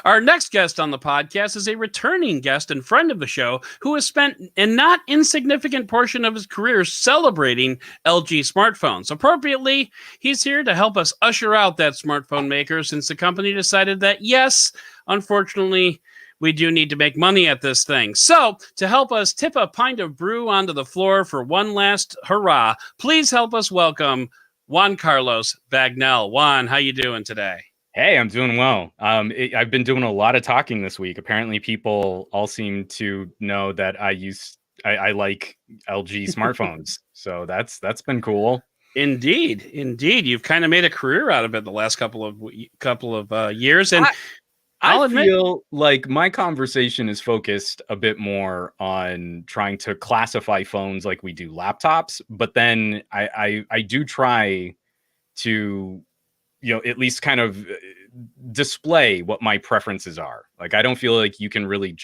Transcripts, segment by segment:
Our next guest on the podcast is a returning guest and friend of the show who has spent a not insignificant portion of his career celebrating LG smartphones. Appropriately, he's here to help us usher out that smartphone maker since the company decided that, yes, unfortunately, we do need to make money at this thing. So, to help us tip a pint of brew onto the floor for one last hurrah, please help us welcome Juan Carlos Bagnell. Juan, how you doing today? Hey, I'm doing well. I've been doing a lot of talking this week. Apparently, people all seem to know that I like LG smartphones, so that's been cool. Indeed. You've kind of made a career out of it the last couple of years, and I'll admit, feel like my conversation is focused a bit more on trying to classify phones like we do laptops, but then I do try to at least kind of display what my preferences are. Like, I don't feel like you can really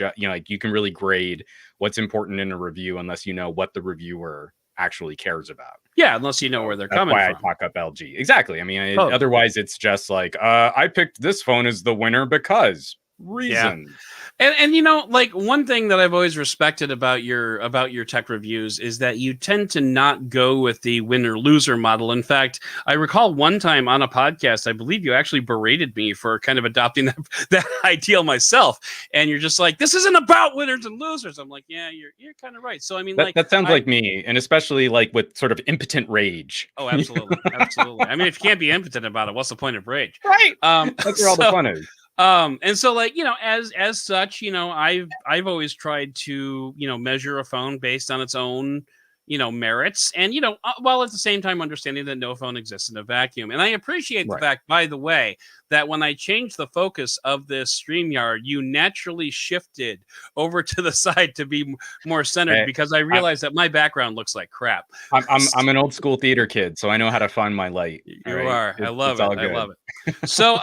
you can really grade what's important in a review unless you know what the reviewer actually cares about. Yeah, unless you know where they're coming from. That's why I talk up LG. Exactly. I mean, otherwise it's just like, I picked this phone as the winner because reasons. Yeah. And like one thing that I've always respected about your tech reviews is that you tend to not go with the winner loser model. In fact, I recall one time on a podcast, I believe you actually berated me for kind of adopting that ideal myself. And you're just like, this isn't about winners and losers. I'm like, yeah, you're kind of right. So I mean, that sounds like me, and especially like with sort of impotent rage. Oh, absolutely, absolutely. I mean, if you can't be impotent about it, what's the point of rage? Right. That's where all the fun is. And so like, as such, I've always tried to, measure a phone based on its own, merits and, while at the same time understanding that no phone exists in a vacuum. And I appreciate the fact, by the way, that when I changed the focus of this StreamYard, you naturally shifted over to the side to be more centered because I realized that my background looks like crap. I'm an old school theater kid, so I know how to find my light. You are. I love it. I love it. So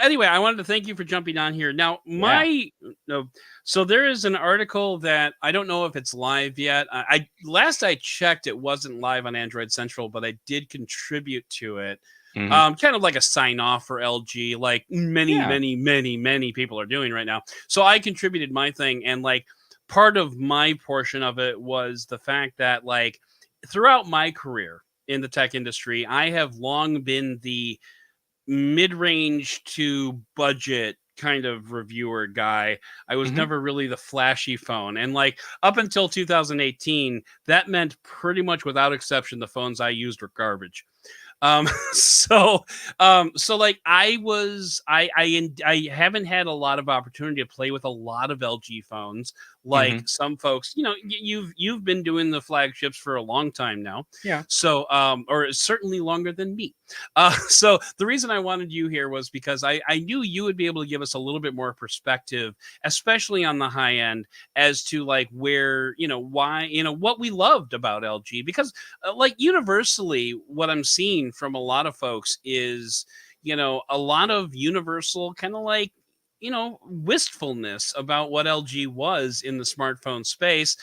anyway, I wanted to thank you for jumping on here. Now, so there is an article that I don't know if it's live yet. Last I checked, it wasn't live on Android Central, but I did contribute to it. Kind of like a sign off for LG, like many people are doing right now. So I contributed my thing, and like part of my portion of it was the fact that like throughout my career in the tech industry, I have long been the mid-range to budget kind of reviewer guy. I was never really the flashy phone. And like up until 2018, that meant pretty much without exception, the phones I used were garbage. So like I haven't had a lot of opportunity to play with a lot of LG phones. Like some folks, you've been doing the flagships for a long time now. Yeah. So, or certainly longer than me. So the reason I wanted you here was because I knew you would be able to give us a little bit more perspective, especially on the high end, as to like where, why, what we loved about LG, because like universally what I'm seeing from a lot of folks is, a lot of universal kind of like, wistfulness about what LG was in the smartphone space.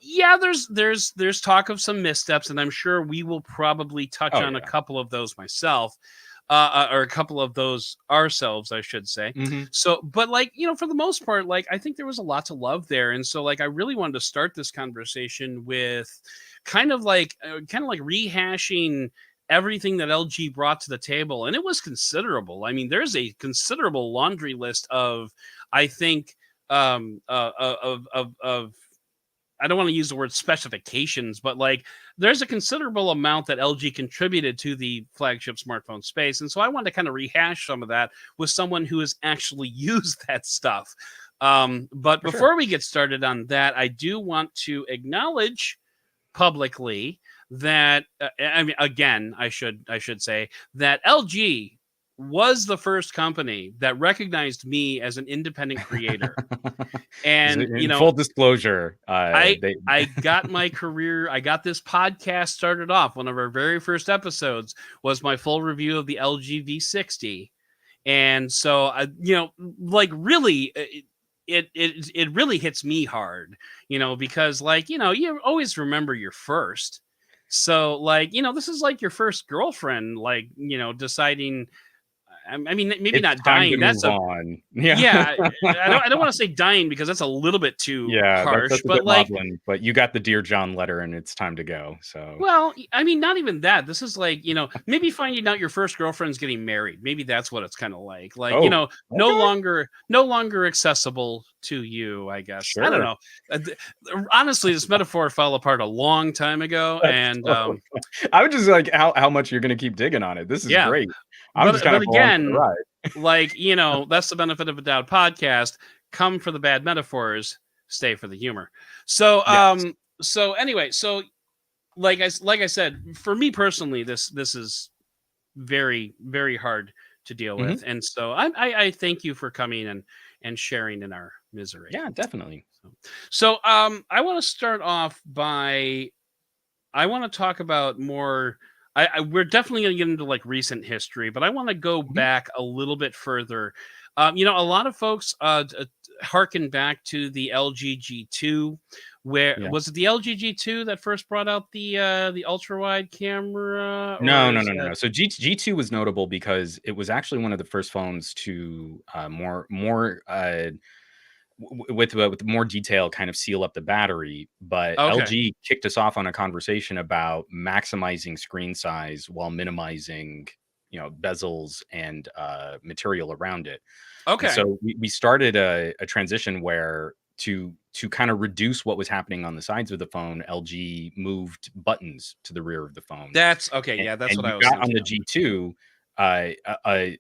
Yeah, there's talk of some missteps, and I'm sure we will probably touch on a couple of those myself, or a couple of those ourselves, I should say. So, but like, for the most part, like I think there was a lot to love there, and so like I really wanted to start this conversation with kind of like rehashing everything that LG brought to the table, and it was considerable. I mean, there's a considerable laundry list of, I think, of I don't want to use the word specifications, but like there's a considerable amount that LG contributed to the flagship smartphone space. And so I wanted to kind of rehash some of that with someone who has actually used that stuff. But before we get started on that, I do want to acknowledge publicly that I mean, again, I should say that LG was the first company that recognized me as an independent creator. And in full disclosure, I got my career, I got this podcast started off. One of our very first episodes was my full review of the LG V60. And so like really it really hits me hard, because like, you always remember your first. So like, this is like your first girlfriend, like, deciding, I mean, maybe It's not time to dying. That's move a on. Yeah. yeah. I don't want to say dying because that's a little bit too Yeah, harsh. that's a But bit like, maudlin, but you got the Dear John letter and it's time to go. So well, I mean, not even that. This is like, maybe finding out your first girlfriend's getting married. Maybe that's what it's kind of like. Like, oh, okay. no longer accessible to you, I guess. I don't Sure. know. Honestly, this metaphor fell apart a long time ago, That's and totally fine. I would just like how much you're gonna keep digging on it. This is yeah. great. I'm just But kind of along for the again, ride. like, that's the benefit of a Dowd podcast. Come for the bad metaphors, stay for the humor. So, Yes. anyway, so like I said, for me personally, this is very, very hard to deal Mhm. with, and so I thank you for coming and sharing in our misery. Yeah, definitely. So, I want to start off by I want to talk about more. We're definitely going to get into like recent history, but I want to go Mhm. back a little bit further. A lot of folks harken back to the LGG2, where Yeah. was it the LGG2 that first brought out the ultra wide camera, or No, no, is no, no, that no. So G2 was notable because it was actually one of the first phones to more with more detail kind of seal up the battery. But okay? LG kicked us off on a conversation about maximizing screen size while minimizing bezels and material around it. And Okay, so we started a transition where to kind of reduce what was happening on the sides of the phone, LG moved buttons to the rear of the phone, that's okay. and, Yeah, that's and what you I was got on thinking the of. G2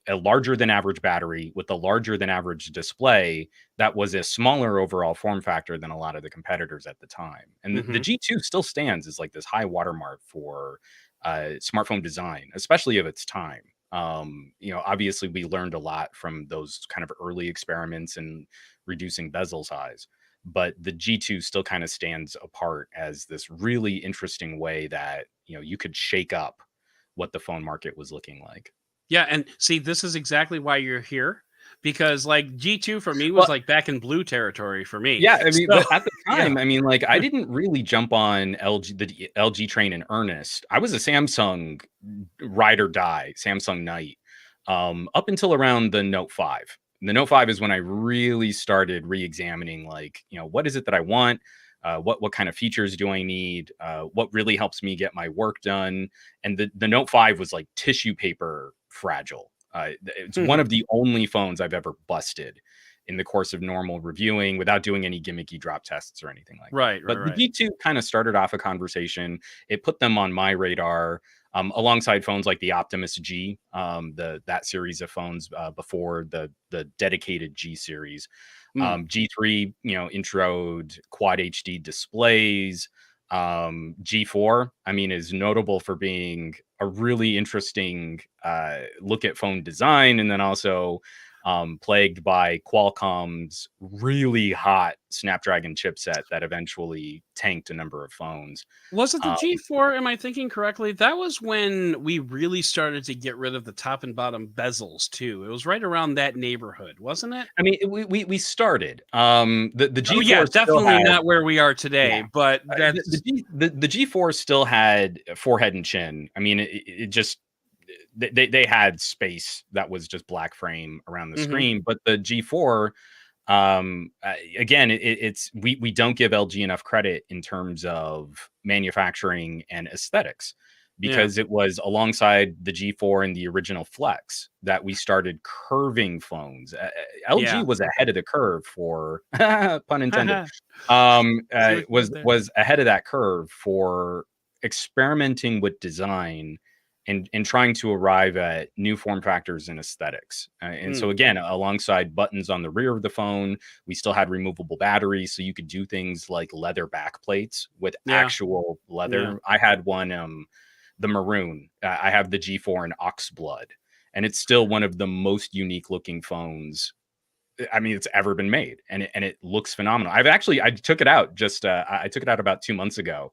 a larger than average battery with a larger than average display that was a smaller overall form factor than a lot of the competitors at the time. And the Hmm. G2 still stands as like this high watermark for smartphone design, especially of its time. Obviously we learned a lot from those kind of early experiments in reducing bezel size, but the G2 still kind of stands apart as this really interesting way that, you could shake up what the phone market was looking like. Yeah, and see, this is exactly why you're here, because like G2 for me was Well, like back in blue territory for me. yeah, I mean, So but at the yeah. time, I mean, like, I didn't really jump on the LG train in earnest. I was a Samsung ride or die, Samsung Knight, up until around the Note 5. The Note 5 is when I really started re-examining, like, what is it that I want? What kind of features do I need? What really helps me get my work done? And the Note 5 was like tissue paper fragile. It's one of the only phones I've ever busted in the course of normal reviewing without doing any gimmicky drop tests or anything like that. Right, right, But the right. G2 kind of started off a conversation. It put them on my radar alongside phones like the Optimus G, that series of phones before the dedicated G series. Mm. G3, introed quad HD displays. G4, I mean, is notable for being a really interesting look at phone design, and then also plagued by Qualcomm's really hot Snapdragon chipset that eventually tanked a number of phones. Was it the Um, G4? Am I thinking correctly? That was when we really started to get rid of the top and bottom bezels too. It was right around that neighborhood, wasn't it? I mean, we started. The Oh yeah, G4 still definitely had not where we are today, yeah. but The that's the G4 still had forehead and chin. I mean, it just they had space that was just black frame around the mhm. screen, but the G4 again it's we don't give LG enough credit in terms of manufacturing and aesthetics Yeah. because it was alongside the G4 and the original Flex that we started curving phones. LG Yeah. was Okay. ahead of the curve for pun intended. See what you did there? Was ahead of that curve for experimenting with design and trying to arrive at new form factors and aesthetics. And Mm. so again, alongside buttons on the rear of the phone, we still had removable batteries, so you could do things like leather back plates with Yeah. actual Yeah. leather. I had one, the maroon. I have the G4 in oxblood, and it's still one of the most unique looking phones. I mean, it's ever been made, and it looks phenomenal. I took it out just I took it out about 2 months ago,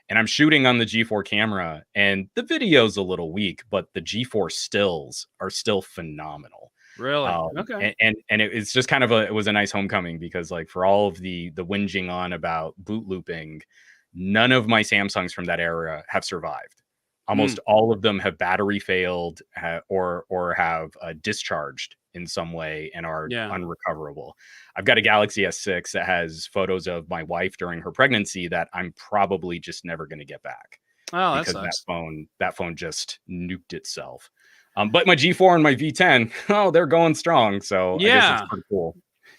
and I'm shooting on the G4 camera, and the video's a little weak, but the G4 stills are still phenomenal. Really? Okay. And it's just kind of it was a nice homecoming because like for all of the whinging on about boot looping, none of my Samsungs from that era have survived. Almost all of them have battery failed or have discharged in some way and are unrecoverable. I've got a Galaxy S6 that has photos of my wife during her pregnancy that I'm probably just never going to get back. Oh, because that phone just nuked itself. But my G4 and my V10, they're going strong. So I guess it's pretty cool.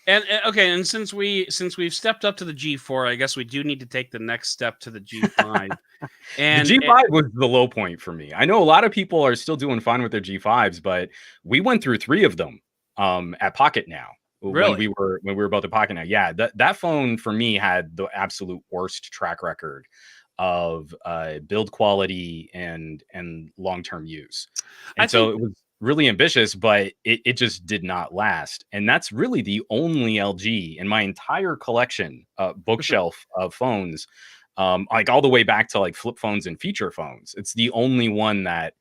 And okay, and since we've stepped up to the G4, I guess we do need to take the next step to the G5. And the G5 was the low point for me. I know a lot of people are still doing fine with their G5s, but we went through 3 of them at Pocket Now. Really? When we were both at Pocket Now. Yeah, that phone for me had the absolute worst track record of build quality and long-term use. And so it was really ambitious, but it just did not last. And that's really the only LG in my entire collection bookshelf of phones, like all the way back to like flip phones and feature phones. It's the only one that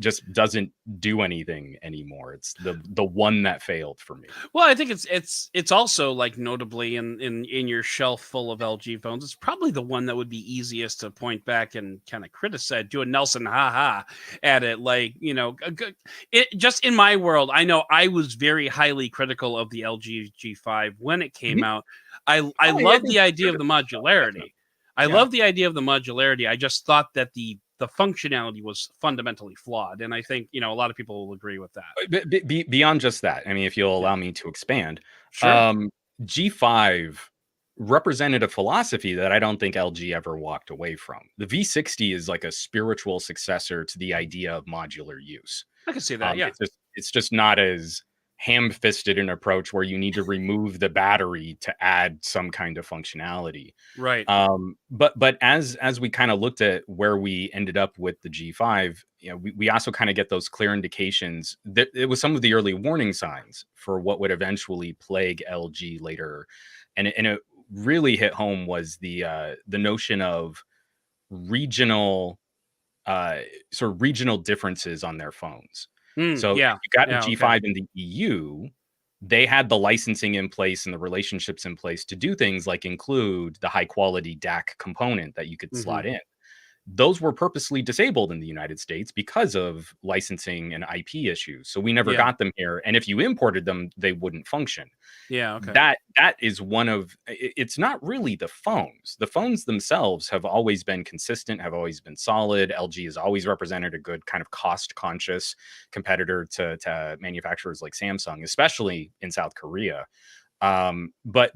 just doesn't do anything anymore. It's the one that failed for me. Well, I think it's also like notably in your shelf full of LG phones, it's probably the one that would be easiest to point back and kind of criticize, do a Nelson haha at it. Like, it just in my world, I know I was very highly critical of the LG G5 when it came out. I love the idea of the modularity. I love the idea of the modularity. I just thought that the functionality was fundamentally flawed. And I think, a lot of people will agree with that. Beyond just that, I mean, if you'll allow me to expand, sure. G5 represented a philosophy that I don't think LG ever walked away from. The V60 is like a spiritual successor to the idea of modular use. I can see that, It's just not as ham-fisted an approach where you need to remove the battery to add some kind of functionality. Right. But as we kind of looked at where we ended up with the G5, we also kind of get those clear indications that it was some of the early warning signs for what would eventually plague LG later. And it really hit home was the notion of regional differences on their phones. So if you got a G5 in the EU, they had the licensing in place and the relationships in place to do things like include the high quality DAC component that you could slot in. Those were purposely disabled in the United States because of licensing and IP issues. So we never got them here. And if you imported them, they wouldn't function. Yeah. Okay. That is one of, it's not really the phones. The phones themselves have always been consistent, have always been solid. LG has always represented a good kind of cost conscious competitor to manufacturers like Samsung, especially in South Korea. But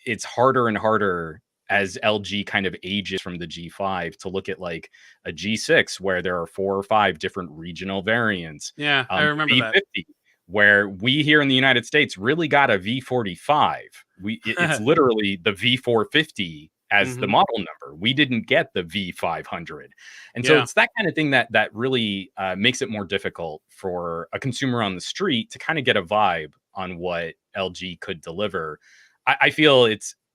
it's harder and harder as LG kind of ages from the G5 to look at like a G6 where there are 4 or 5 different regional variants. Yeah, I remember V50, that. Where we here in the United States really got a V45. It's literally the V450 as the model number. We didn't get the V500. And so it's that kind of thing that really makes it more difficult for a consumer on the street to kind of get a vibe on what LG could deliver. I feel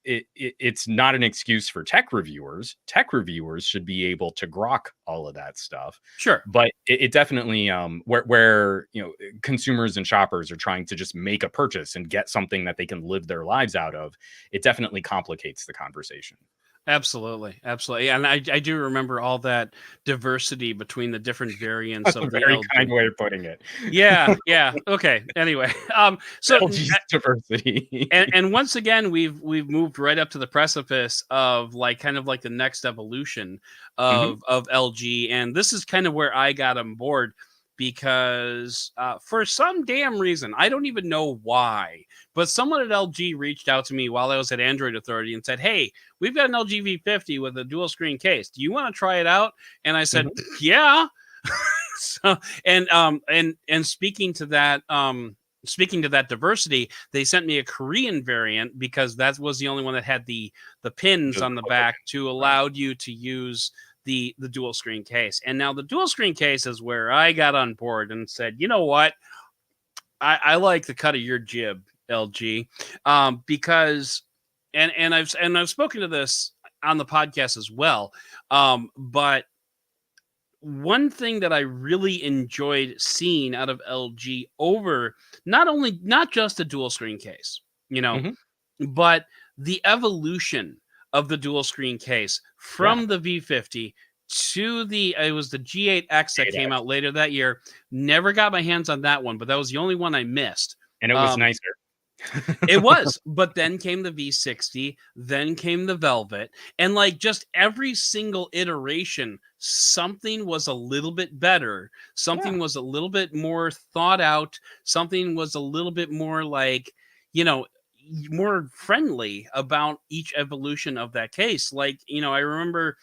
it's not an excuse for tech reviewers. Tech reviewers should be able to grok all of that stuff. Sure. But it definitely where consumers and shoppers are trying to just make a purchase and get something that they can live their lives out of, it definitely complicates the conversation. Absolutely. And I do remember all that diversity between the different variants of the very LG. kind way of putting it. Yeah. Okay. Anyway, so LG's diversity. and once again, we've moved right up to the precipice of like kind of like the next evolution of LG, and this is kind of where I got on board. Because for some damn reason, I don't even know why, but someone at LG reached out to me while I was at Android Authority and said, "Hey, we've got an LG V50 with a dual screen case. Do you want to try it out?" And I said, "Yeah." So and speaking to that diversity, they sent me a Korean variant because that was the only one that had the pins on the back to allow you to use the dual screen case. And now the dual screen case is where I got on board and said, you know what? I like the cut of your jib, LG, because and I've spoken to this on the podcast as well. But one thing that I really enjoyed seeing out of LG over not just a dual screen case, but the evolution of the dual screen case from the V50 to the it was the G8X that came 8X. out later that year. Never got my hands on that one, but that was the only one I missed. And it was nicer. It was, but then came the V60, then came the Velvet, and like just every single iteration, something was a little bit better, something was a little bit more thought out, something was a little bit more like, you know, more friendly about each evolution of that case. Like, I remember,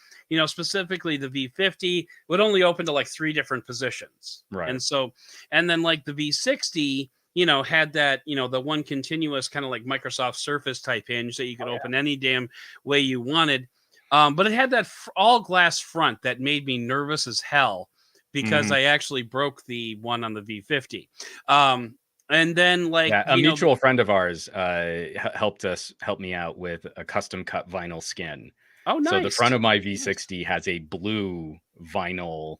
specifically the V50 would only open to like 3 different positions. Right. And so, and then like the V60, had that, the one continuous kind of like Microsoft Surface type hinge that you could open any damn way you wanted. But it had that all glass front that made me nervous as hell because I actually broke the one on the V50. And then like a mutual friend of ours helped me out with a custom cut vinyl skin. Oh, nice. So the front of my V60 has a blue vinyl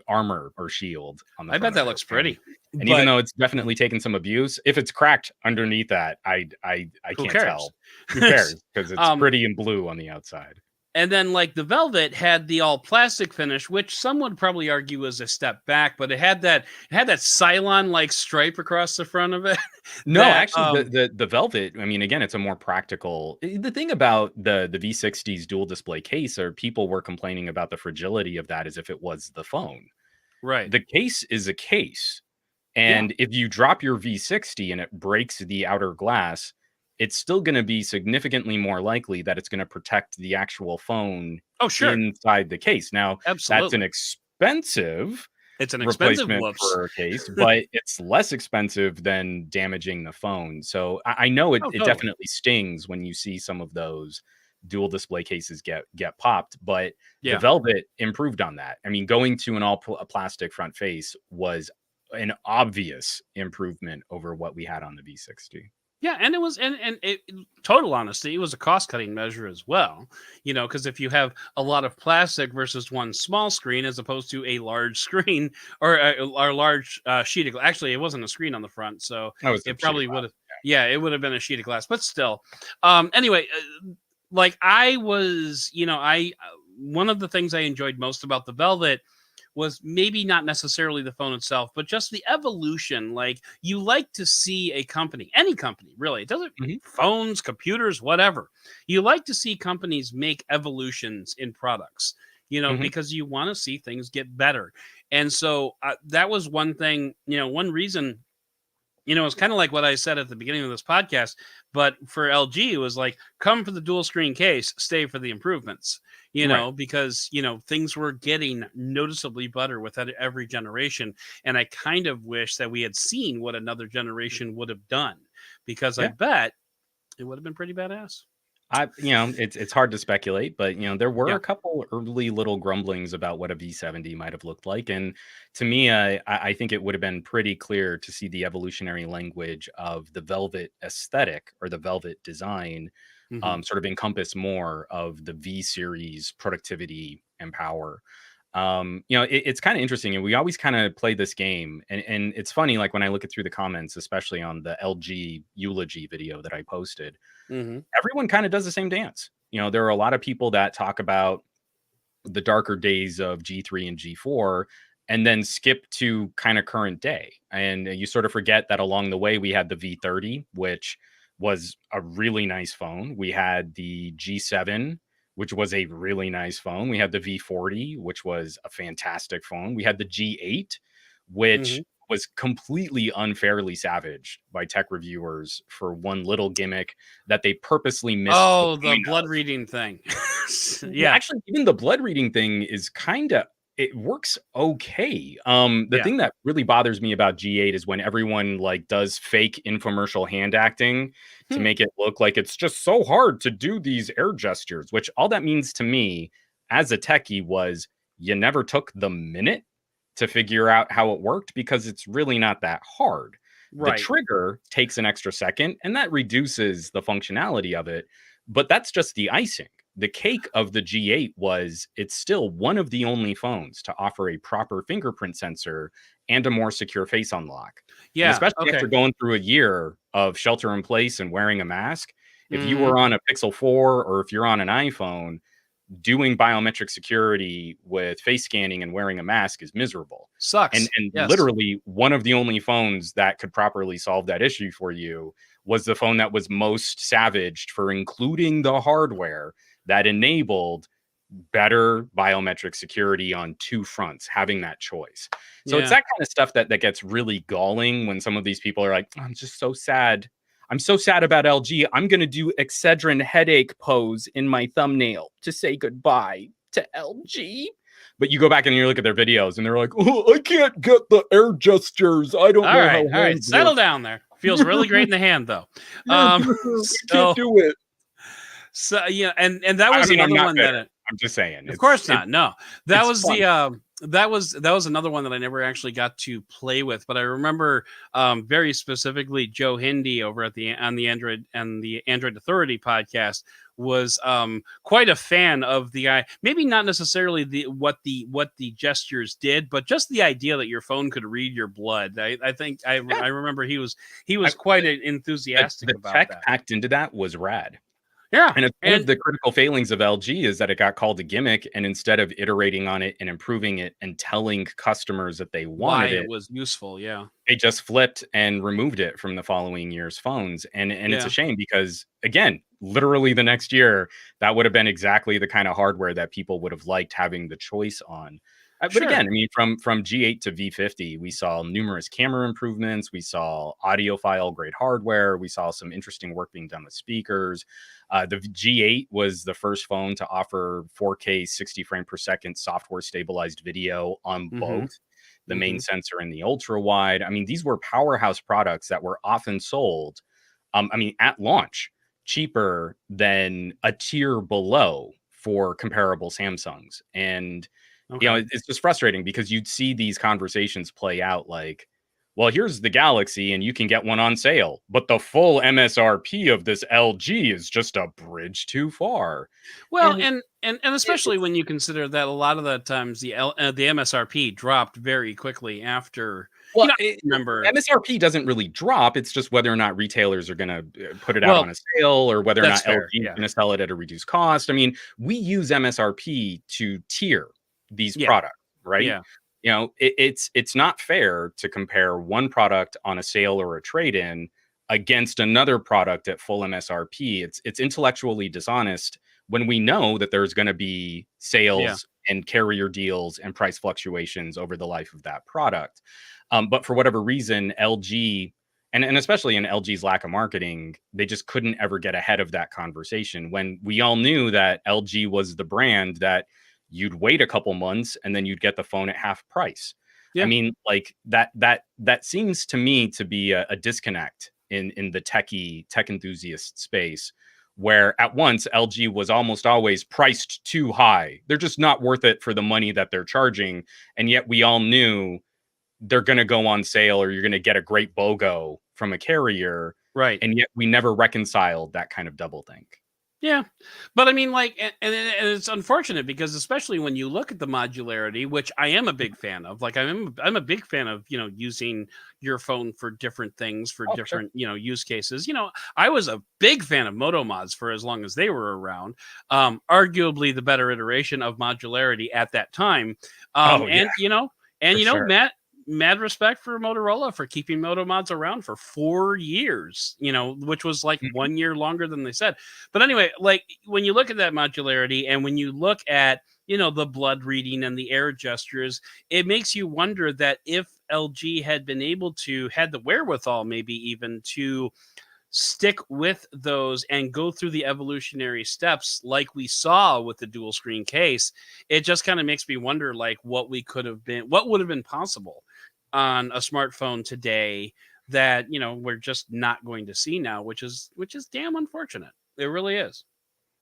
armor or shield on the I bet that looks pretty. And even though it's definitely taken some abuse, if it's cracked underneath that, I can't tell. Who cares? Because it's pretty and blue on the outside. And then like the Velvet had the all plastic finish, which some would probably argue was a step back, but it had that Cylon like stripe across the front of it. No, actually the Velvet, I mean, again, it's a more practical. The thing about the V60's dual display case, or people were complaining about the fragility of that as if it was the phone. Right. The case is a case. And if you drop your V60 and it breaks the outer glass, it's still going to be significantly more likely that it's going to protect the actual phone inside the case. Now, that's an expensive replacement for a case, but it's less expensive than damaging the phone. So I know it definitely stings when you see some of those dual display cases get popped, but the Velvet improved on that. I mean, going to an all plastic front face was an obvious improvement over what we had on the V60. Yeah, and it was, and total honesty, it was a cost-cutting measure as well. Because if you have a lot of plastic versus one small screen, as opposed to a large screen or a large sheet of glass. Actually, it wasn't a screen on the front, so it probably would have. Yeah, it would have been a sheet of glass, but still. Anyway, like I was, one of the things I enjoyed most about the Velvet was maybe not necessarily the phone itself, but just the evolution. Like, you like to see a company, any company, really. It doesn't phones, computers, whatever. You like to see companies make evolutions in products, because you want to see things get better. And so that was one thing, one reason. It's kind of like what I said at the beginning of this podcast, but for LG, it was like, come for the dual screen case, stay for the improvements, because, things were getting noticeably better with every generation. And I kind of wish that we had seen what another generation would have done, because I bet it would have been pretty badass. It's hard to speculate, but there were a couple early little grumblings about what a V70 might have looked like, and to me, I think it would have been pretty clear to see the evolutionary language of the Velvet aesthetic or the Velvet design, sort of encompass more of the V series productivity and power. It's kind of interesting, and we always kind of play this game, and it's funny, like when I look through the comments, especially on the LG euLoGy video that I posted. Everyone kind of does the same dance. There are a lot of people that talk about the darker days of G3 and G4 and then skip to kind of current day. And you sort of forget that along the way, we had the V30, which was a really nice phone. We had the G7, which was a really nice phone. We had the V40, which was a fantastic phone. We had the G8, which was completely unfairly savaged by tech reviewers for one little gimmick that they purposely missed. Oh, the blood reading thing. Actually, even the blood reading thing is it works okay. The thing that really bothers me about G8 is when everyone like does fake infomercial hand acting to make it look like it's just so hard to do these air gestures, which all that means to me as a techie was you never took the minute to figure out how it worked, because it's really not that hard. Right. The trigger takes an extra second, and that reduces the functionality of it, but that's just the icing. The cake of the G8 was it's still one of the only phones to offer a proper fingerprint sensor and a more secure face unlock. Yeah, and especially after going through a year of shelter in place and wearing a mask. If you were on a Pixel 4 or if you're on an iPhone, doing biometric security with face scanning and wearing a mask is miserable. Sucks. And Yes. literally one of the only phones that could properly solve that issue for you was the phone that was most savaged for including the hardware that enabled better biometric security on two fronts, having that choice. So it's Yeah. that kind of stuff that gets really galling when some of these people are like, I'm just so sad. I'm so sad about LG. I'm going to do Excedrin headache pose in my thumbnail to say goodbye to LG. But you go back and you look at their videos and they're like, oh, I can't get the air gestures. I don't know how All right. hands Settle work. down there. Feels really great in the hand, though. I So, can't do it. so yeah, and that was I mean, I'm another not one bitter. that I'm just saying. of course not. No, that it's was fun. that was another one that I never actually got to play with, but I remember very specifically Joe Hindi over at the Android Authority podcast was quite a fan of the maybe not necessarily what the gestures did, but just the idea that your phone could read your blood. I think I remember he was quite enthusiastic The about tech that. packed into that was rad. Yeah, And it's one of the critical failings of LG is that it got called a gimmick, and instead of iterating on it and improving it and telling customers that they why wanted it it, was useful. Yeah, they just flipped and removed it from the following year's phones. And it's a Yeah. shame because, again, literally the next year, that would have been exactly the kind of hardware that people would have liked having the choice on. But Sure. again, I mean, from G8 to V50, we saw numerous camera improvements. We saw audiophile grade hardware. We saw some interesting work being done with speakers. The G8 was the first phone to offer 4K 60 frame per second software stabilized video on both the main sensor and the ultra wide. I mean, these were powerhouse products that were often sold, I mean, at launch, cheaper than a tier below for comparable Samsungs. And you know, it's just frustrating because you'd see these conversations play out like, well, here's the Galaxy and you can get one on sale, but the full MSRP of this LG is just a bridge too far. Well, And and especially when you consider that a lot of the times the MSRP dropped very quickly after. well, I remember. MSRP doesn't really drop. It's just whether or not retailers are going to put it out Well, on a sale or whether or that's not fair. LG is Yeah. going to sell it at a reduced cost. I mean, we use MSRP to tier these Yeah. products, right? Yeah. You know, it's not fair to compare one product on a sale or a trade-in against another product at full MSRP. It's intellectually dishonest when we know that there's going to be sales and carrier deals and price fluctuations over the life of that product. But for whatever reason, LG and especially in LG's lack of marketing, they just couldn't ever get ahead of that conversation when we all knew that LG was the brand that you'd wait a couple months and then you'd get the phone at half price. Yeah. I mean, like that seems to me to be a disconnect in the tech enthusiast space, where at once LG was almost always priced too high. They're just not worth it for the money that they're charging. And yet we all knew they're going to go on sale or you're going to get a great BOGO from a carrier. Right. And yet we never reconciled that kind of doublethink. Yeah, but I mean, like, and it's unfortunate because especially when you look at the modularity, which I am a big fan of. Like, I'm a big fan of using your phone for different things for different use cases. I was a big fan of Moto mods for as long as they were around. Arguably the better iteration of modularity at that time. Sure. Mad respect for Motorola for keeping Moto mods around for 4 years, which was like 1 year longer than they said. But anyway, like when you look at that modularity and when you look at, the blood reading and the air gestures, it makes you wonder that if LG had been able to, had the wherewithal maybe even to stick with those and go through the evolutionary steps like we saw with the dual screen case, it just kind of makes me wonder like what would have been possible on a smartphone today that we're just not going to see now, which is damn unfortunate. It really is.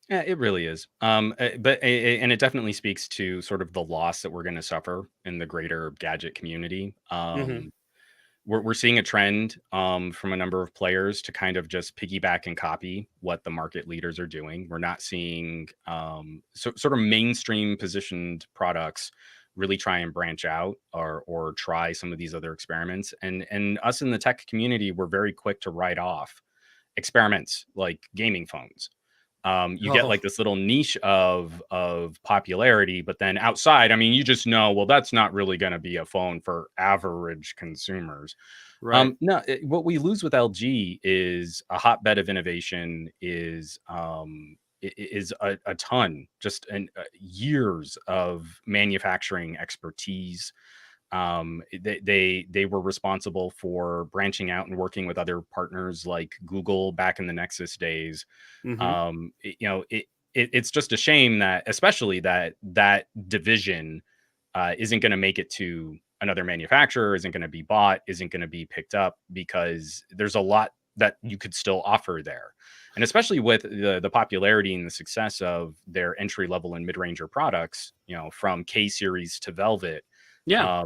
Yeah, it really is. And it definitely speaks to sort of the loss that we're going to suffer in the greater gadget community. We're seeing a trend from a number of players to kind of just piggyback and copy what the market leaders are doing. We're not seeing sort of mainstream positioned products really try and branch out or try some of these other experiments. And us in the tech community, we're very quick to write off experiments like gaming phones. You get Oh, like this little niche of popularity, but then outside, I mean, you just know, well, that's not really going to be a phone for average consumers. right. No, what we lose with LG is a hotbed of innovation, is a ton, just years of manufacturing expertise. They were responsible for branching out and working with other partners like Google back in the Nexus days. Hmm. It's just a shame that, especially that division isn't going to make it to another manufacturer, isn't going to be bought, isn't going to be picked up, because there's a lot that you could still offer there. And especially with the popularity and the success of their entry level and mid-ranger products, from K series to Velvet, Yeah.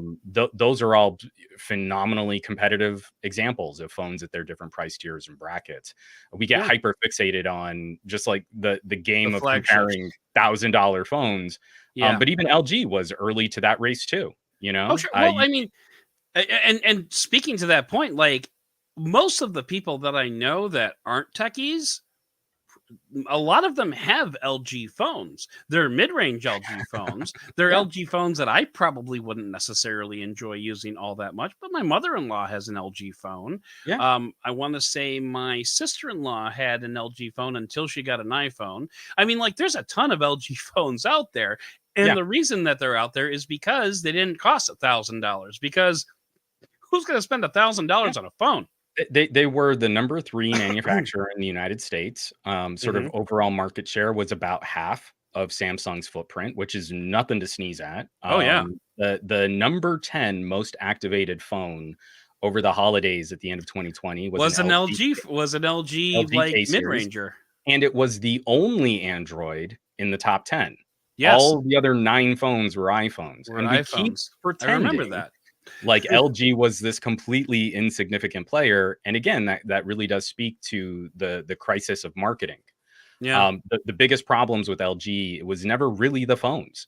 those are all phenomenally competitive examples of phones at their different price tiers and brackets. We get Yeah. hyper fixated on just like the The game of comparing flagships. $1,000 phones. Yeah. But even LG was early to that race too. Oh, sure. Well, I mean, and speaking to that point, like most of the people that I know that aren't techies, a lot of them have LG phones. They're mid-range LG phones. They're Yeah, LG phones that I probably wouldn't necessarily enjoy using all that much. But my mother-in-law has an LG phone. yeah, I want to say my sister-in-law had an LG phone until she got an iPhone. I mean, like, there's a ton of LG phones out there, and yeah. the reason that they're out there is because they didn't cost $1,000. Because who's going to spend $1,000 on a phone? They were the number 3 manufacturer in the United States. Sort of Hmm. overall market share was about half of Samsung's footprint, which is nothing to sneeze at. Oh yeah, The number 10 most activated phone over the holidays at the end of 2020 was an Was an LG LG like K mid series, ranger. and it was the only Android in the top 10. Yes, All the other 9 phones were iPhones, were and we keep iPhones. I remember pretending that. like LG was this completely insignificant player. And again, that really does speak to the crisis of marketing. Yeah. The biggest problems with LG was never really the phones.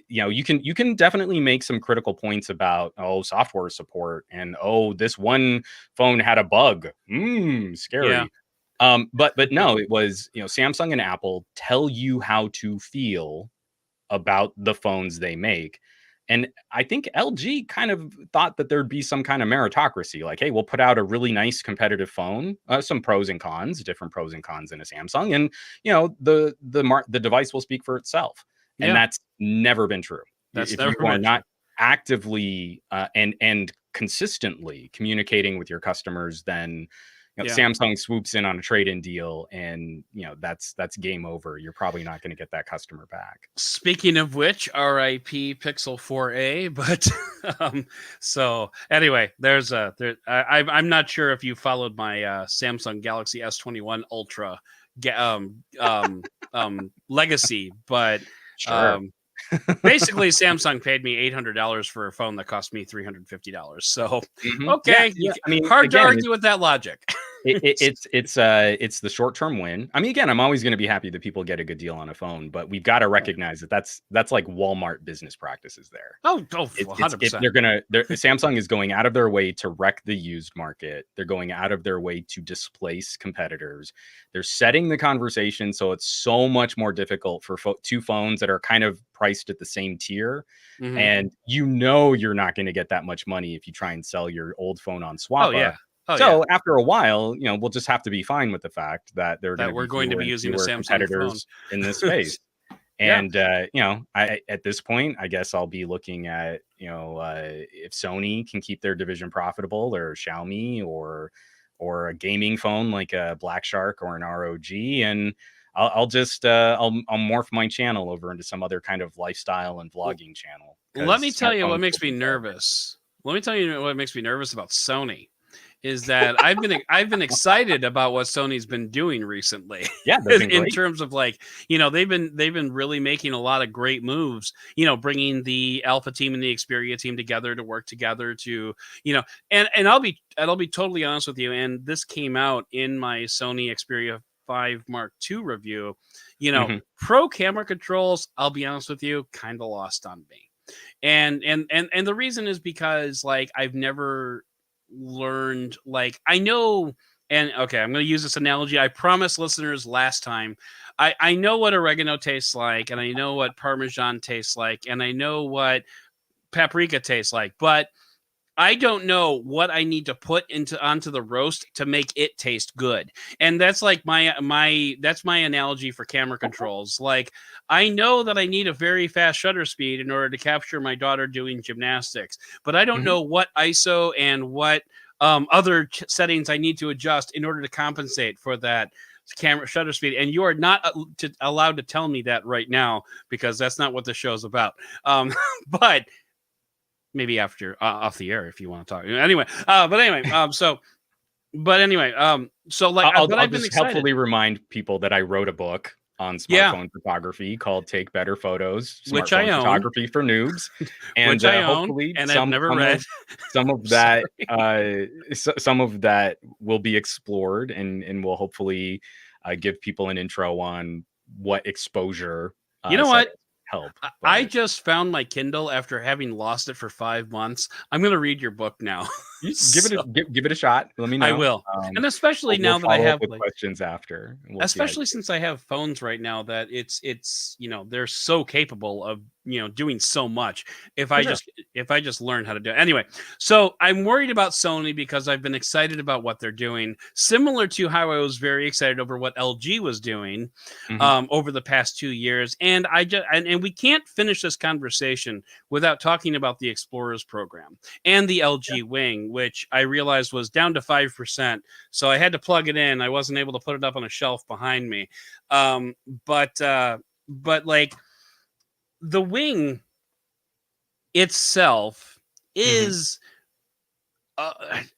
You can definitely make some critical points about, software support, and this one phone had a bug. Yeah. Scary. But no, it was, Samsung and Apple tell you how to feel about the phones they make. And I think LG kind of thought that there'd be some kind of meritocracy, like, hey, we'll put out a really nice competitive phone, some pros and cons, different pros and cons in a Samsung, and the device will speak for itself. And Yeah. that's never been true. That's If you never are been true. not actively and consistently communicating with your customers, then Yeah. Samsung swoops in on a trade-in deal, and that's game over. You're probably not going to get that customer back. Speaking of which, RIP Pixel 4a. But so anyway, I'm not sure if you followed my Samsung Galaxy S21 Ultra legacy, but Sure. um, basically, Samsung paid me $800 for a phone that cost me $350. So, Yeah, okay, yeah. I mean, hard to again, argue with that logic. it's the short-term win. I mean, again, I'm always going to be happy that people get a good deal on a phone, but we've got to recognize that that's like Walmart business practices there. If 100%. Samsung is going out of their way to wreck the used market. They're going out of their way to displace competitors. They're setting the conversation so it's so much more difficult for two phones that are kind of priced at the same tier, Hmm. and you're not going to get that much money if you try and sell your old phone on Oh Swappa. yeah. Oh yeah. So after a while, we'll just have to be fine with the fact that there are going That to we're be going to fewer be and using a fewer Samsung phone. competitors in this space. Yeah. And I at this point, I guess I'll be looking at if Sony can keep their division profitable, or Xiaomi, or a gaming phone like a Black Shark or an ROG, and I'll just I'll morph my channel over into some other kind of lifestyle and vlogging channel, Let because me tell you what smartphones will makes me be dead. nervous. Let me tell you what makes me nervous about Sony is that I've been excited about what Sony's been doing recently Yeah, they've been in great. terms of, like, they've been really making a lot of great moves, bringing the Alpha team and the Xperia team together to work together to, and I'll be totally honest with you, and this came out in my Sony Xperia 5 Mark II review. Mhm. Pro camera controls, I'll be honest with you, kind of lost on me. And the reason is because, like, I've never learned, like, I know And okay, I'm going to use this analogy. I promised listeners last time. I know what oregano tastes like, and I know what Parmesan tastes like, and I know what paprika tastes like, but I don't know what I need to put onto the roast to make it taste good. And that's like that's my analogy for camera controls. Like, I know that I need a very fast shutter speed in order to capture my daughter doing gymnastics, but I don't Mhm. know what ISO and what other settings I need to adjust in order to compensate for that camera shutter speed. And you are not allowed to tell me that right now, because that's not what the show's about. But maybe after off the air if you want to talk. Anyway, so like, I'll but I'll I've been just excited. helpfully remind people that I wrote a book on Yeah, smartphone photography called "Take Better Photos: which I Smartphone own, Photography for Noobs," and which I own, hopefully and I've never read. some of that Sorry. some of that will be explored, and will hopefully give people an intro on what exposure You know what? settings help. I But just found my Kindle after having lost it for 5 months. I'm going to read your book now. you So give it a shot. Let me I know. will, and especially We'll now that I follow up have with like, questions after, and we'll see how you especially do. since I have phones right now that it's they're so capable of doing so much For sure. if I just learn how to do it. Anyway, so I'm worried about Sony because I've been excited about what they're doing, similar to how I was very excited over what LG was doing Mhm. over the past 2 years. And and we can't finish this conversation without talking about the Explorers program and the LG Wing, which I realized was down to 5%. So I had to plug it in. I wasn't able to put it up on a shelf behind me. Um, but like, the Wing itself Mhm. is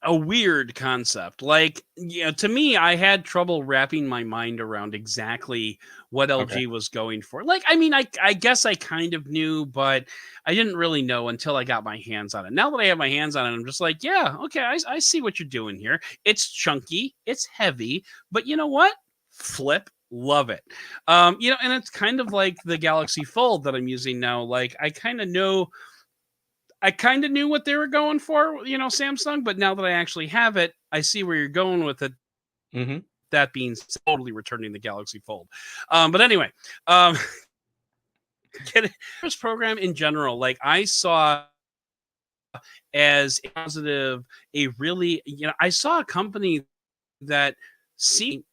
a weird concept. Like, to me, I had trouble wrapping my mind around exactly what Okay. LG was going for. Like, I mean, I guess I kind of knew, but I didn't really know until I got my hands on it. Now that I have my hands on it, I'm just like, yeah, okay, I see what you're doing here. It's chunky, it's heavy, but you know what? Flip. Love it. And it's kind of like the Galaxy Fold that I'm using now. Like, I kind of knew what they were going for, Samsung, but now that I actually have it, I see where you're going with it. Mhm. That being totally returning the Galaxy Fold. But anyway, um, this program in general, like, I saw as a positive, a really, I saw a company that seemed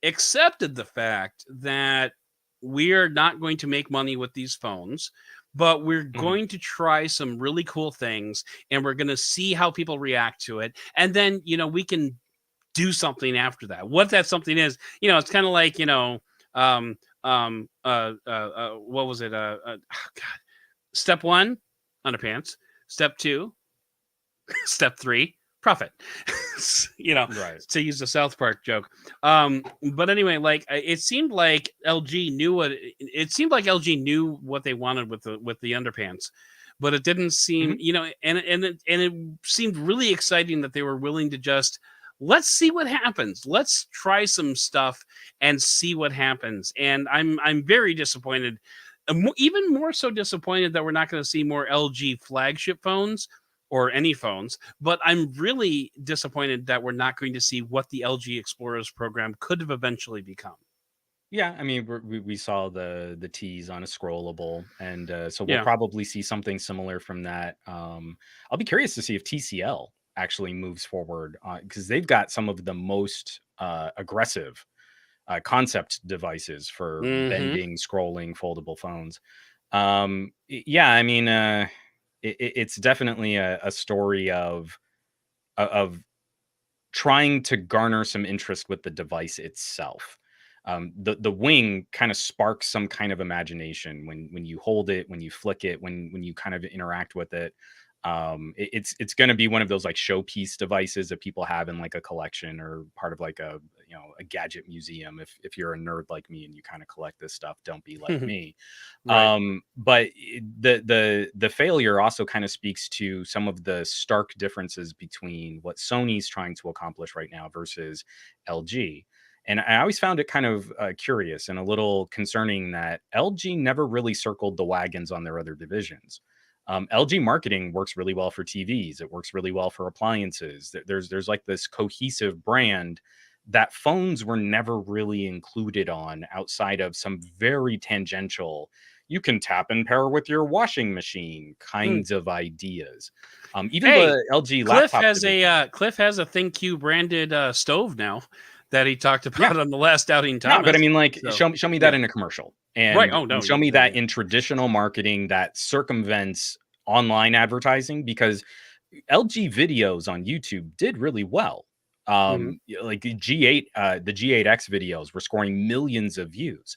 accepted the fact that we are not going to make money with these phones, but we're Mhm. going to try some really cool things, and we're going to see how people react to it. And then, we can do something after that. What that something is, it's kind of like, what was it? Oh God. Step one, underpants. Step two, step three, profit. you know, Right. to use the South Park joke. But anyway, like, it seemed like LG knew what they wanted with the underpants, but it didn't seem, Mhm. and it seemed really exciting that they were willing to just, let's see what happens. Let's try some stuff and see what happens. And I'm very disappointed. Even more so disappointed that we're not going to see more LG flagship phones or any phones, but I'm really disappointed that we're not going to see what the LG Explorers program could have eventually become. Yeah, I mean, we saw the tease on a scrollable, and so we'll Yeah. probably see something similar from that. I'll be curious to see if TCL actually moves forward because they've got some of the most aggressive concept devices for Hmm. bending, scrolling, foldable phones. Yeah, I mean, it's definitely a story of trying to garner some interest with the device itself. The wing kind of sparks some kind of imagination when you hold it, when you flick it, when you kind of interact with it. It's going to be one of those like showpiece devices that people have in like a collection or part of like a gadget museum. If you're a nerd like me and you kind of collect this stuff, don't be like me. Right. But the failure also kind of speaks to some of the stark differences between what Sony's trying to accomplish right now versus LG. And I always found it kind of curious and a little concerning that LG never really circled the wagons on their other divisions. LG marketing works really well for TVs. It works really well for appliances. There's like this cohesive brand that phones were never really included on outside of some very tangential, you can tap and pair with your washing machine Mm. kinds of ideas. Even Hey, the LG laptop division. Cliff has a ThinQ branded stove now that he talked Yeah. about on the last Doubting No, but I Thomas. mean, like, So show me that yeah, in a commercial, right. and Oh no, show yeah, me yeah, that yeah. in traditional marketing that circumvents online advertising, because LG videos on YouTube did really well. Hmm. Like the G8X videos were scoring millions of views,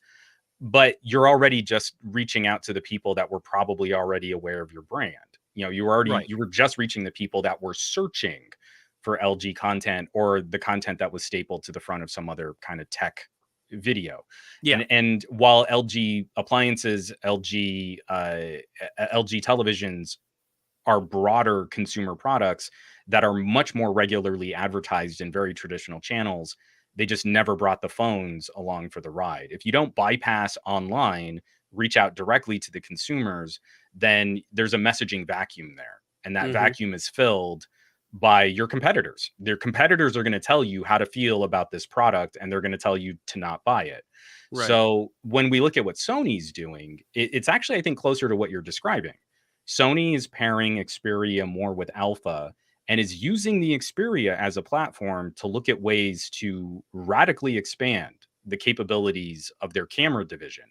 but you're already just reaching out to the people that were probably already aware of your brand. Right. You were just reaching the people that were searching for LG content, or the content that was stapled to the front of some other kind of tech video. Yeah. And while LG appliances, LG televisions are broader consumer products that are much more regularly advertised in very traditional channels, they just never brought the phones along for the ride. If you don't bypass online, reach out directly to the consumers, then there's a messaging vacuum there. And that Hmm. vacuum is filled by your competitors. Their competitors are going to tell you how to feel about this product, and they're going to tell you to not buy it. Right. So when we look at what Sony's doing, it's actually, I think, closer to what you're describing. Sony is pairing Xperia more with Alpha and is using the Xperia as a platform to look at ways to radically expand the capabilities of their camera division.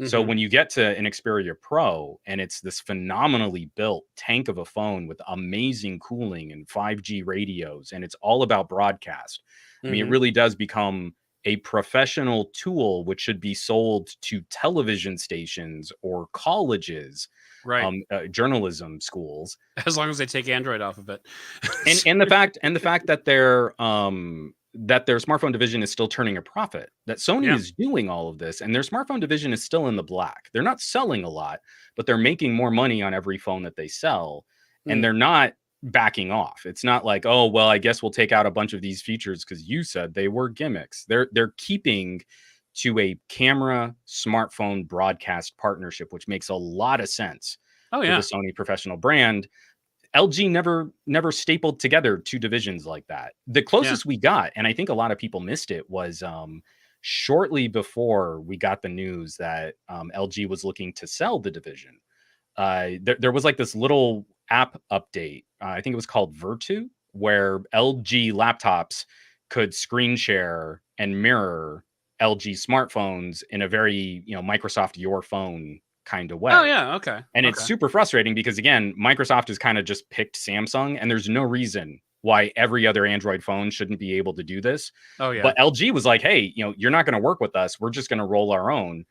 So Hmm. when you get to an Xperia Pro and it's this phenomenally built tank of a phone with amazing cooling and 5G radios, and it's all about broadcast, I mean, it Hmm. really does become a professional tool which should be sold to television stations or colleges, Right. journalism schools, As long as they take Android off of it. and the fact that their smartphone division is still turning a profit, that Sony Yeah. is doing all of this, and their smartphone division is still in the black. They're not selling a lot, but they're making more money on every phone that they sell, and Mm. they're not backing off. It's not like, oh well, I guess we'll take out a bunch of these features because you said they were gimmicks. They're keeping to a camera smartphone broadcast partnership, which makes a lot of sense Oh for the yeah. Sony professional brand. LG never stapled together two divisions like that. The Yeah. closest we got, and I think a lot of people missed it, was shortly before we got the news that LG was looking to sell the division. There was like this little app update. I think it was called Virtu, where LG laptops could screen share and mirror LG smartphones in a very, Microsoft Your Phone kind of Oh way. yeah. Okay. And it's Okay. super frustrating because, again, Microsoft has kind of just picked Samsung, and there's no reason why every other Android phone shouldn't be able to do this. Oh yeah. But LG was like, hey, you're not going to work with us. We're just going to roll our own.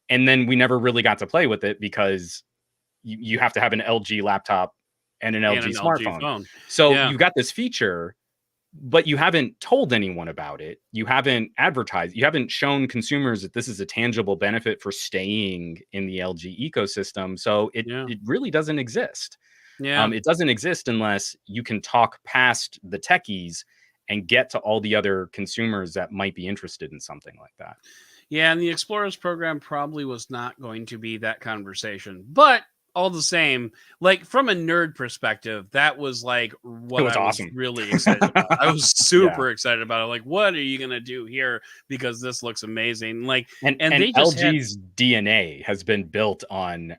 And then we never really got to play with it because you have to have an LG laptop and an And LG an LG smartphone. phone. So Yeah. you've got this feature, but you haven't told anyone about it. You haven't advertised. You haven't shown consumers that this is a tangible benefit for staying in the LG ecosystem. So it Yeah. it really doesn't exist. Yeah. It doesn't exist unless you can talk past the techies and get to all the other consumers that might be interested in something like that. Yeah, and the Explorers program probably was not going to be that conversation. But all the same, like from a nerd perspective, that was like It what was I was awesome. really excited about. I was Yeah. super excited about it. Like, what are you gonna do here? Because this looks amazing. Like, and And they just had LG's DNA has been built on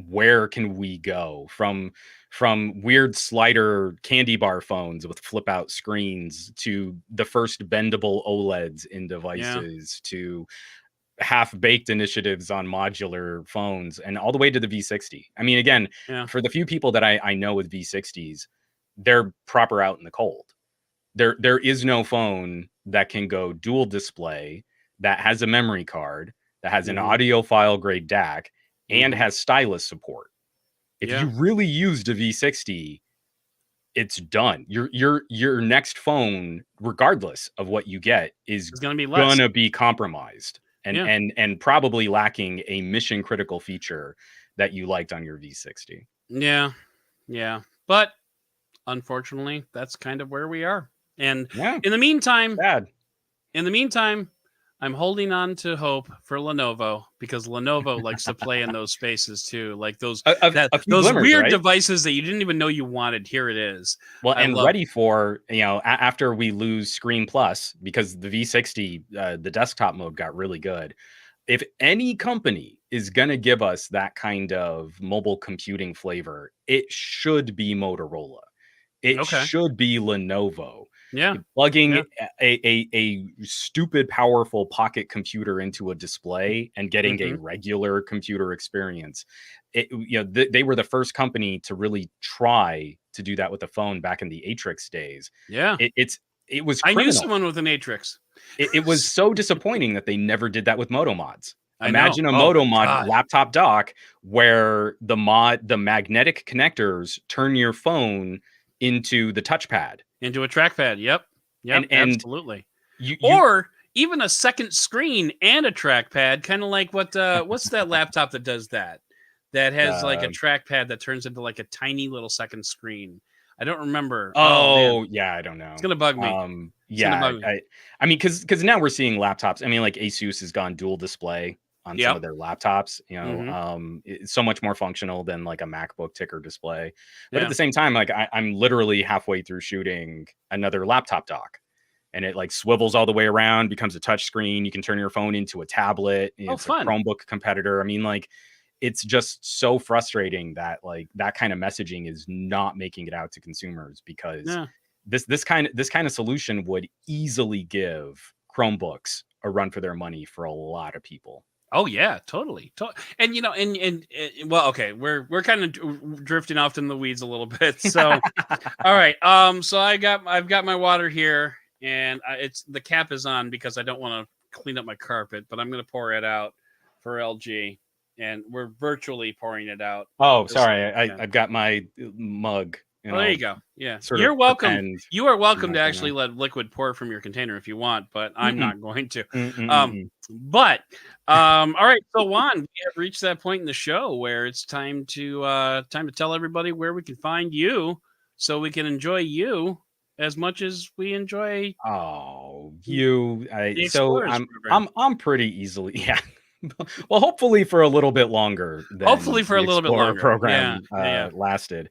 where can we go from weird slider candy bar phones with flip out screens to the first bendable OLEDs in yeah, devices to half baked initiatives on modular phones and all the way to the V60. I mean, again, yeah. for the few people that I know with V60s, they're proper out in the cold. There is no phone that can go dual display, that has a memory card, that has an Hmm. audiophile grade DAC, and Hmm. has stylus support. If you Yeah. really used a V60, it's done. Your next phone, regardless of what you get, is It's gonna be less. gonna be compromised and Yeah. probably lacking a mission critical feature that you liked on your V60. Yeah. Yeah. But unfortunately, that's kind of where we are. And Yeah, in the meantime, bad. in the meantime, I'm holding on to hope for Lenovo, because Lenovo likes to play in those spaces too, like those A few those glimmers, weird right? devices that you didn't even know you wanted. Here it is. Well, I and love. ready for, after we lose Screen Plus, because the V60, the desktop mode got really good. If any company is going to give us that kind of mobile computing flavor, it should be Motorola. It Okay. should be Lenovo. Yeah. Plugging Yeah. a stupid powerful pocket computer into a display and getting a Hmm. regular computer experience. They were the first company to really try to do that with the phone back in the Atrix days. Yeah. It was I knew criminal. someone with an Atrix. It was so disappointing that they never did that with Moto mods. I know. Imagine a Oh my Moto mod god. laptop dock where the magnetic connectors turn your phone into the touchpad. Into a trackpad. Yep. Yep. And Absolutely. you Or even a second screen and a trackpad, kind of like what's that laptop that does that? That has like a uh, trackpad that turns into like a tiny little second screen. I don't remember. Oh man, oh yeah, I don't it's know. gonna bug me. It's gonna Yeah, bug me. I mean, because now we're seeing laptops. I mean, like Asus has gone dual display on some Yep. of their laptops. Hmm. It's so much more functional than like a MacBook ticker display. But at Yeah. the same time, like I'm literally halfway through shooting another laptop dock, and it like swivels all the way around, becomes a touch screen. You can turn your phone into a tablet. Oh, It's a fun. Chromebook competitor. I mean, like it's just so frustrating that like that kind of messaging is not making it out to consumers, because Yeah. this kind of solution would easily give Chromebooks a run for their money for a lot of people. Oh yeah, totally. And well, okay, we're kind of drifting off in the weeds a little bit. So, all right. So I've got my water here, and it's the cap is on because I don't want to clean up my carpet, but I'm going to pour it out for LG, and we're virtually pouring it out. Oh, Just sorry, yeah. I've got my mug, Oh, there you go. Yeah, sort of you're welcome. pretend You are I'm welcome not to actually gonna. let liquid pour from your container if you want, but I'm Mm-mm, not going to. Um, mm-mm-mm-mm. but all right. So Juan, we have reached that point in the show where it's time to tell everybody where we can find you, so we can enjoy you as much as we enjoy Oh, the so Explorers I'm program. I'm I'm pretty easily, yeah. Well, hopefully for a little bit longer Hopefully than for a the little bit Explorer longer. Yeah. program Yeah. Yeah. lasted.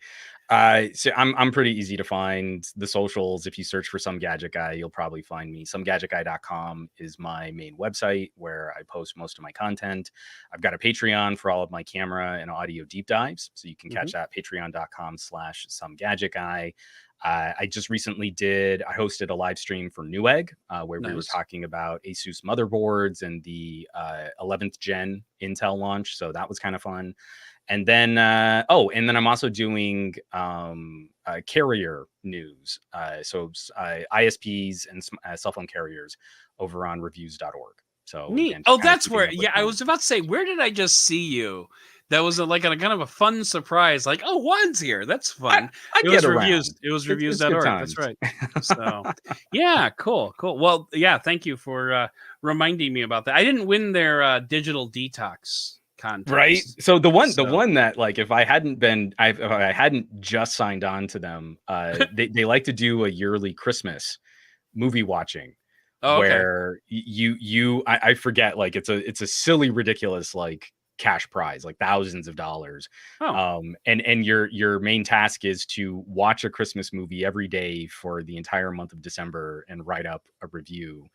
So I'm pretty easy to find. The socials, if you search for Some Gadget Guy, you'll probably find me. Somegadgetguy.com is my main website where I post most of my content. I've got a Patreon for all of my camera and audio deep dives, so you can Hmm. catch that patreon.com/somegadgetguy. I just recently I hosted a live stream for Newegg where we were Nice. talking about Asus motherboards and the 11th gen Intel launch. So that was kind of fun. And then, and then I'm also doing carrier news. ISPs and cell phone carriers over on reviews.org. So Neat. again, just Oh, kind of that's keeping where. up with Yeah, I the. was about to say, where did I just see you? That was like a kind of a fun surprise. Like, oh, Juan's here. That's I, fun. I It get was reviews. around. It was It's good reviews.org. That's times. right. So, yeah, cool, cool. Well, yeah, thank you for reminding me about that. I didn't win their digital detox Right. contest. So the So, one that like if I hadn't just signed on to them, they like to do a yearly Christmas movie watching oh, okay. where I forget, like it's a silly ridiculous like cash prize, like thousands of dollars. Oh, And your main task is to watch a Christmas movie every day for the entire month of December and write up a review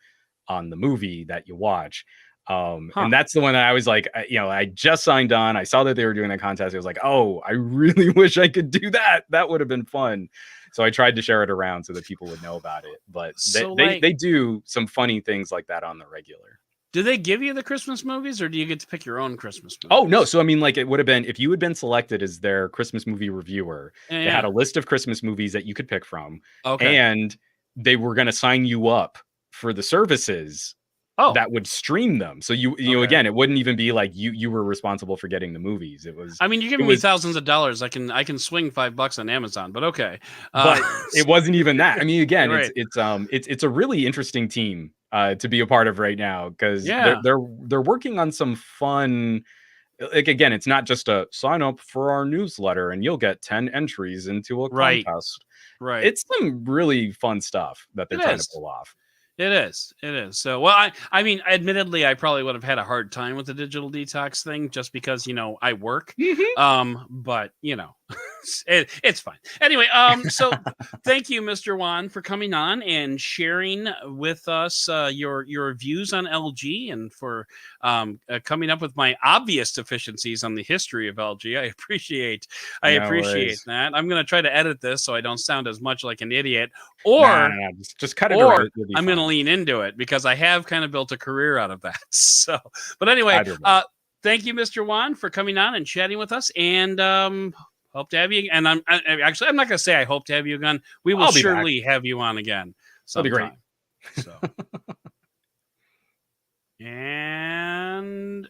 on the movie that you watch. huh. And that's the one that I was like, I just signed on. I saw that they were doing a contest. I was like, oh, I really wish I could do that. That would have been fun. So I tried to share it around so that people would know about it. But they So, they, like, they do some funny things like that on the regular. do they give you the Christmas movies, or do you get to pick your own Christmas Oh no! movies? So I mean, like it would have been if you had been selected as their Christmas movie reviewer. Yeah, They had yeah. a list of Christmas movies that you could pick from, Okay. and they were going to sign you up for the services Oh, that would stream them. So okay. again, it wouldn't even be like you were responsible for getting the movies. It was I mean, you're it giving me was thousands of dollars. I can swing $5 on Amazon, but okay. but it wasn't even that. I mean, again, You're right. it's a really interesting team to be a part of right now, because Yeah. they're working on some fun. Like again, it's not just a sign up for our newsletter and you'll get 10 entries into a Right. contest. Right. It's some really fun stuff that they're It trying to is. pull off. It is. It is. So, well, I mean, admittedly, I probably would have had a hard time with the digital detox thing just because, I work. Mhm. But it's fine. Anyway, so thank you, Mr. Juan, for coming on and sharing with us your views on LG and for coming up with my obvious deficiencies on the history of LG. I No appreciate worries. that. I'm going to try to edit this so I don't sound as much like an idiot, No, no, or no. Just cut it or around. You'll be I'm going to fine. lean into it because I have kind of built a career out of that. So, but anyway, Either way. thank you, Mr. Juan, for coming on and chatting with us. And hope to have you. And actually, I'm not going to say I hope to have you again. We will I'll be back. surely have you on again That'll be great. sometime. So, and